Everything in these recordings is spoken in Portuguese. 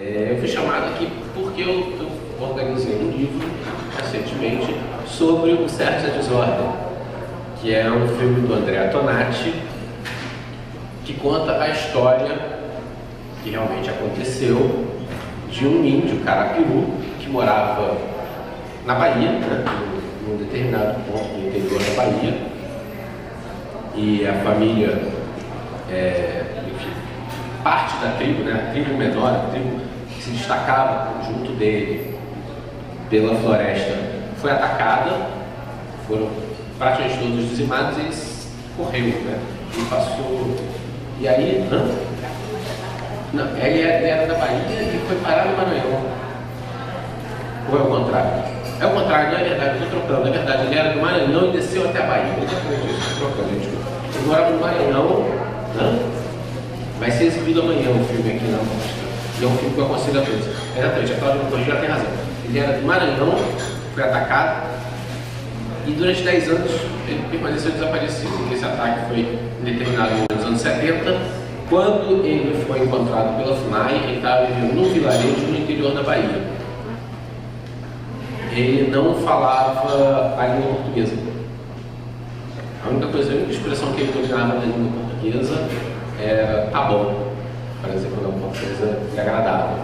Eu fui chamado aqui porque eu organizei um livro recentemente sobre o Certo e a Desordem, que é um filme do Andrea Tonati, que conta a história que realmente aconteceu de um índio carapiru que morava na Bahia, né, num determinado ponto do interior da Bahia, e a família, enfim, parte da tribo, né, a tribo menor, a tribo que se destacava junto dele pela floresta, foi atacada, foram praticamente todos dizimados e ele correu, né, e passou. E aí, não, ele era da Bahia e foi parar no Maranhão. Ou é o contrário? É o contrário, não é verdade, eu estou trocando, é verdade, ele era do Maranhão e desceu até a Bahia. Exatamente isso, estou trocando, desculpa. Ele morava no Maranhão, né? Vai ser exibido amanhã o filme aqui na mostra. E é um filme que eu aconselho a todos. Exatamente, a Cláudia me corrigiu, ela tem razão. Ele era do Maranhão, foi atacado, e durante 10 anos ele permaneceu desaparecido. Esse ataque foi determinado nos anos 70. Quando ele foi encontrado pela FUNAI, ele estava vivendo num vilarejo no interior da Bahia. Ele não falava a língua portuguesa. A única expressão que ele dominava da língua portuguesa era tá bom, para dizer quando alguma coisa é agradável.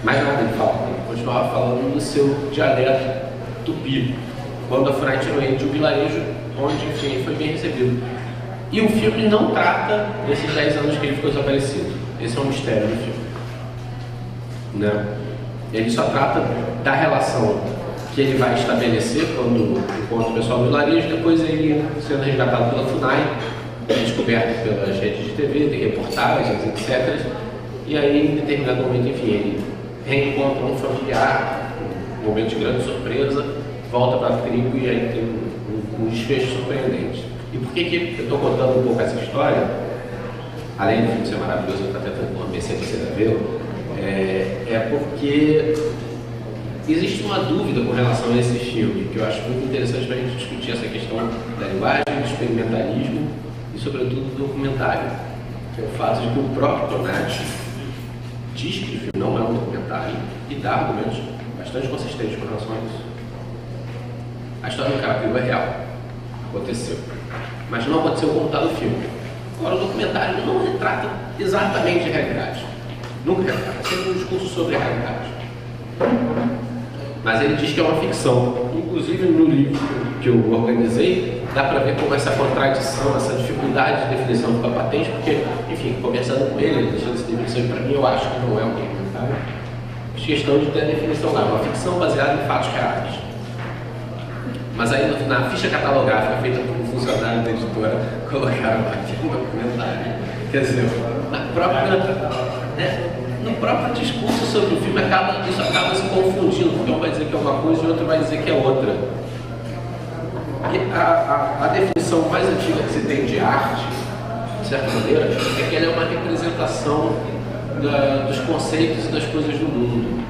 Mais nada ele falava, ele continuava falando no seu dialeto tupi. Quando a FUNAI tirou ele de um vilarejo onde, enfim, ele foi bem recebido. E o filme não trata desses 10 anos que ele ficou desaparecido. Esse é um mistério do filme, né? Ele só trata da relação que ele vai estabelecer quando encontra o pessoal do vilarejo. Depois ele sendo resgatado pela FUNAI, descoberto pelas redes de TV, tem reportagens, etc. E aí, em determinado momento, enfim, ele reencontra um familiar, um momento de grande surpresa, volta para a tribo e aí tem um desfecho surpreendente. E por que eu estou contando um pouco essa história? Além do filme ser maravilhoso, eu estou tentando convencer você a vê-lo, é porque existe uma dúvida com relação a esse filme, que eu acho muito interessante para a gente discutir essa questão da linguagem, do experimentalismo e, sobretudo, do documentário, que é o fato de que o próprio Tonati diz que o filme não é um documentário e dá argumentos bastante consistentes com relação a isso. A história do Carapiru é real, aconteceu, mas não aconteceu como está no filme. Agora, o documentário não retrata exatamente a realidade, nunca retrata, é sempre um discurso sobre a realidade. Mas ele diz que é uma ficção. Inclusive no livro que eu organizei, dá para ver como essa contradição, essa dificuldade de definição fica patente, porque, enfim, conversando com ele, deixando essa definição para mim, eu acho que não é um documentário. Fiz questão de ter a definição lá, uma ficção baseada em fatos reais. Mas aí na ficha catalográfica feita por um funcionário da editora, colocaram aqui um documentário. Quer dizer, no próprio discurso sobre o filme, isso acaba se confundindo, porque um vai dizer que é uma coisa e o outro vai dizer que é outra. E a definição mais antiga que se tem de arte, de certa maneira, é que ela é uma representação dos conceitos e das coisas do mundo.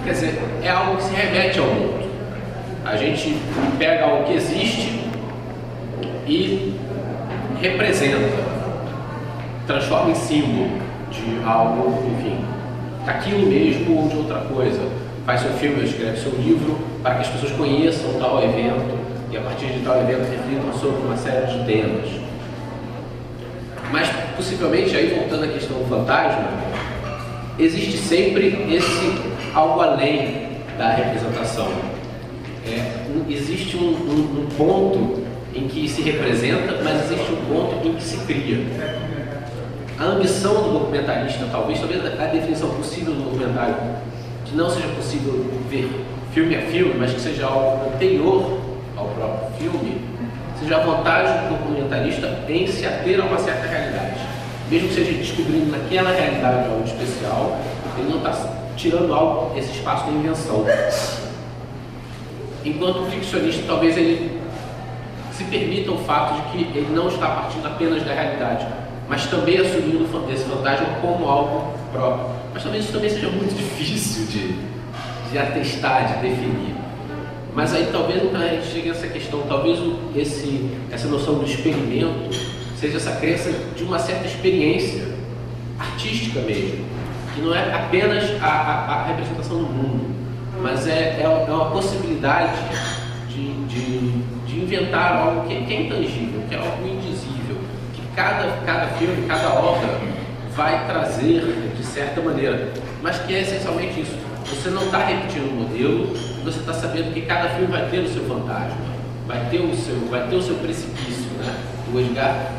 Quer dizer, é algo que se remete ao mundo. A gente pega algo que existe e representa, transforma em símbolo de algo, enfim, daquilo mesmo ou de outra coisa. Faz seu filme, escreve seu livro para que as pessoas conheçam tal evento e a partir de tal evento reflitam sobre uma série de temas. Mas possivelmente, aí voltando à questão do fantasma, existe sempre esse algo além da representação. Existe um ponto em que se representa, mas existe um ponto em que se cria. A ambição do documentarista, talvez a definição possível do documentário, que não seja possível ver filme a filme, mas que seja algo anterior ao próprio filme, seja a vontade do documentarista em se ater a uma certa realidade. Mesmo que seja descobrindo naquela realidade algo especial, ele não está tirando algo, esse espaço da invenção. Enquanto o ficcionista, talvez ele se permita o fato de que ele não está partindo apenas da realidade, mas também assumindo esse fantasma como algo próprio. Mas talvez isso também seja muito difícil de atestar, de definir. Mas aí talvez então a gente chegue a essa questão, talvez essa noção do experimento seja essa crença de uma certa experiência artística mesmo. que não é apenas a representação do mundo, mas é uma possibilidade de inventar algo que é intangível, que é algo indizível, que cada filme, cada obra vai trazer de certa maneira, mas que é essencialmente isso. Você não está repetindo o modelo, você está sabendo que cada filme vai ter o seu fantasma, vai ter o seu precipício, né? O Edgar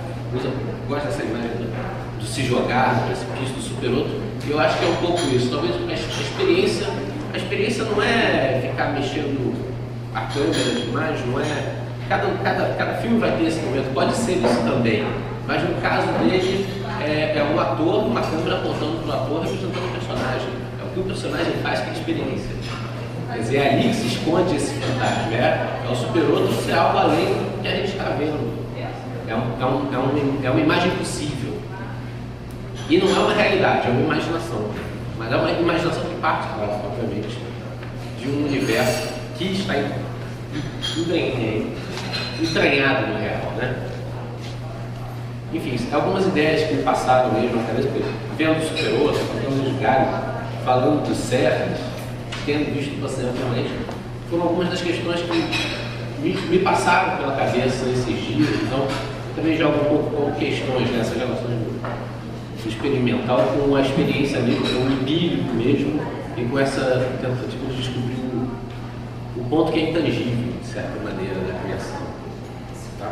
gosta dessa imagem do se jogar no precipício, do super-outro, e eu acho que é um pouco isso. Talvez a experiência não é ficar mexendo a câmera demais, não é... Cada filme vai ter esse momento, pode ser isso também, mas no caso dele é um ator, uma câmera apontando para o ator representando o personagem. É o que o personagem faz com a experiência. Quer dizer, é ali que se esconde esse fantasma, é o super-outro ser algo além do que a gente está vendo. É uma imagem possível. E não é uma realidade, é uma imaginação. Mas é uma imaginação que parte, claro, obviamente, de um universo que está entranhado no real, né? Enfim, algumas ideias que me passaram mesmo na cabeça, vendo o super-outro, falando de galho, falando dos Serras, tendo visto você realmente, foram algumas das questões que me passaram pela cabeça esses dias. Então, eu também jogo um pouco com questões nessas relações do experimental com a experiência mesmo, com o empírico mesmo, e com essa tentativa de descobrir o ponto que é intangível, de certa maneira, da criação. Tá?